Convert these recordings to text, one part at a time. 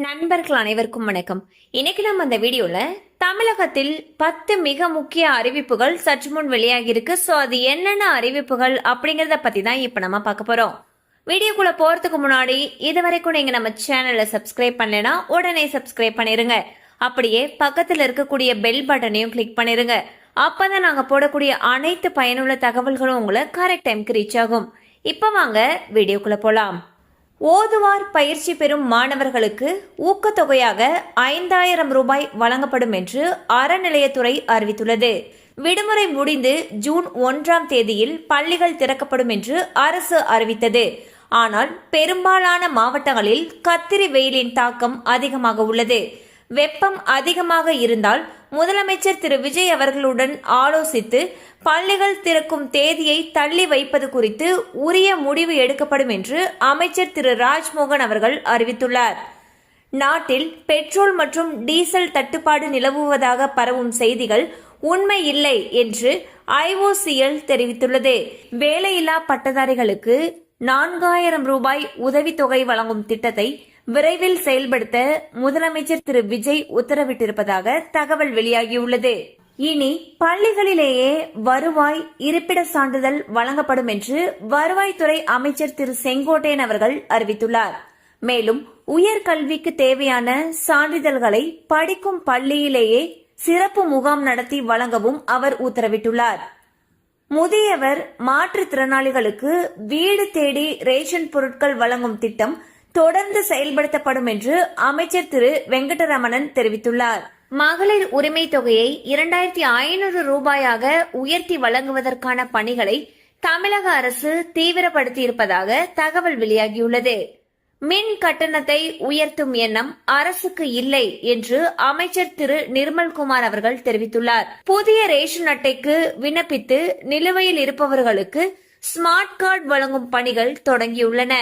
நண்பர்கள் அனைவருக்கும் வணக்கம். இன்னைக்கு நம்ம அந்த வீடியோல தமிழகத்தில் 10 மிக முக்கிய அறிவிப்புகள் சற்று முன் வெளியாகி இருக்கு. சோ அது என்னென்ன அறிவிப்புகள் அப்படிங்கறத பத்தி தான் இப்ப நம்ம பார்க்க போறோம். வீடியோக்குள்ள போறதுக்கு முன்னாடி இதுவரைக்கும் நீங்க நம்ம சேனலை சப்ஸ்கிரைப் பண்ணலனா உடனே சப்ஸ்கிரைப் பண்ணிருங்க. அப்படியே பக்கத்துல இருக்கக்கூடிய பெல் பட்டனையும் கிளிக் பண்ணிருங்க. அப்பதான் நாங்க போடக்கூடிய அனைத்து பயனுள்ள தகவல்களும் உங்களை கரெக்ட் டைம்க்கு ரீச் ஆகும். இப்ப வாங்க வீடியோக்குள்ள போலாம். ஓதுவார் பயிற்சி பெறும் மாணவர்களுக்கு ஊக்கத்தொகையாக 5000 ரூபாய் வழங்கப்படும் என்று அறநிலையத்துறை அறிவித்துள்ளது. விடுமுறை முடிந்து ஜூன் 1ஆம் தேதியில் பள்ளிகள் திறக்கப்படும் என்று அரசு அறிவித்தது. ஆனால் பெரும்பாலான மாவட்டங்களில் கத்திரி வெயிலின் தாக்கம் அதிகமாக உள்ளது. வெப்பம் அதிகமாக இருந்தால் முதலமைச்சர் திரு விஜய் அவர்களுடன் ஆலோசித்து பள்ளிகள் திறக்கும் தேதியை தள்ளி வைப்பது குறித்து உரிய முடிவு எடுக்கப்படும் என்று அமைச்சர் திரு ராஜ்மோகன் அவர்கள் அறிவித்துள்ளார். நாட்டில் பெட்ரோல் மற்றும் டீசல் தட்டுப்பாடு நிலவுவதாக பரவும் செய்திகள் உண்மை இல்லை என்று IOCL தெரிவித்துள்ளது. வேலையில்லா பட்டதாரிகளுக்கு 4000 ரூபாய் உதவித்தொகை வழங்கும் திட்டத்தை விரைவில் செயல்படுத்த முதலமைச்சர் திரு விஜய் உத்தரவிட்டிருப்பதாக தகவல் வெளியாகியுள்ளது. இனி பள்ளிகளிலேயே வருவாய் இருப்பிட சான்றிதழ் வழங்கப்படும் என்று வருவாய்த்துறை அமைச்சர் திரு செங்கோட்டையன் அவர்கள் அறிவித்துள்ளார். மேலும் உயர்கல்விக்கு தேவையான சான்றிதழ்களை படிக்கும் பள்ளியிலேயே சிறப்பு முகாம் நடத்தி வழங்கவும் அவர் உத்தரவிட்டுள்ளார். முதியவர் மாற்றுத்திறனாளிகளுக்கு வீடு தேடி ரேஷன் பொருட்கள் வழங்கும் திட்டம் தொடர்ந்து செயல்படுத்தப்படும் என்று அமைச்சர் திரு வெங்கடரமணன் தெரிவித்துள்ளார். மகளிர் உரிமை தொகையை 2500 ரூபாயாக உயர்த்தி வழங்குவதற்கான பணிகளை தமிழக அரசு தீவிரப்படுத்தியிருப்பதாக தகவல் வெளியாகியுள்ளது. மின் கட்டணத்தை உயர்த்தும் எண்ணம் அரசுக்கு இல்லை என்று அமைச்சர் திரு நிர்மல்குமார் அவர்கள் தெரிவித்துள்ளார். புதிய ரேஷன் அட்டைக்கு விண்ணப்பித்து நிலுவையில் இருப்பவர்களுக்கு ஸ்மார்ட் கார்டு வழங்கும் பணிகள் தொடங்கியுள்ளன.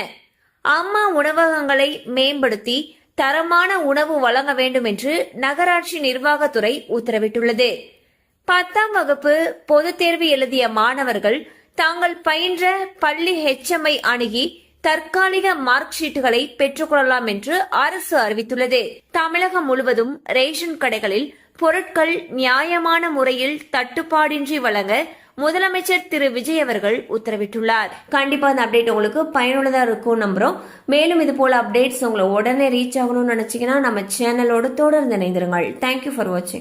அம்மா உணவகங்களை மேம்படுத்தி தரமான உணவு வழங்க வேண்டும் என்று நகராட்சி நிர்வாகத்துறை உத்தரவிட்டுள்ளது. 10ஆம் வகுப்பு பொதுத் தேர்வு எழுதிய மாணவர்கள் தாங்கள் பயின்ற பள்ளி HMஐ அணுகி தற்காலிக மார்க் ஷீட்டுகளை பெற்றுக்கொள்ளலாம் என்று அரசு அறிவித்துள்ளது. தமிழகம் முழுவதும் ரேஷன் கடைகளில் பொருட்கள் நியாயமான முறையில் தட்டுப்பாடின்றி வழங்க முதலமைச்சர் திரு விஜய் அவர்கள் உத்தரவிட்டுள்ளார். கண்டிப்பா அந்த அப்டேட் உங்களுக்கு பயனுள்ளதா இருக்கும் நம்புறோம். மேலும் இது போல அப்டேட்ஸ் உங்களை உடனே ரீச் ஆகணும்னு நினைச்சீங்கன்னா நம்ம சேனலோட தொடர்ந்து இணைந்திருங்கள். தேங்க்யூ ஃபார் வாட்சிங்.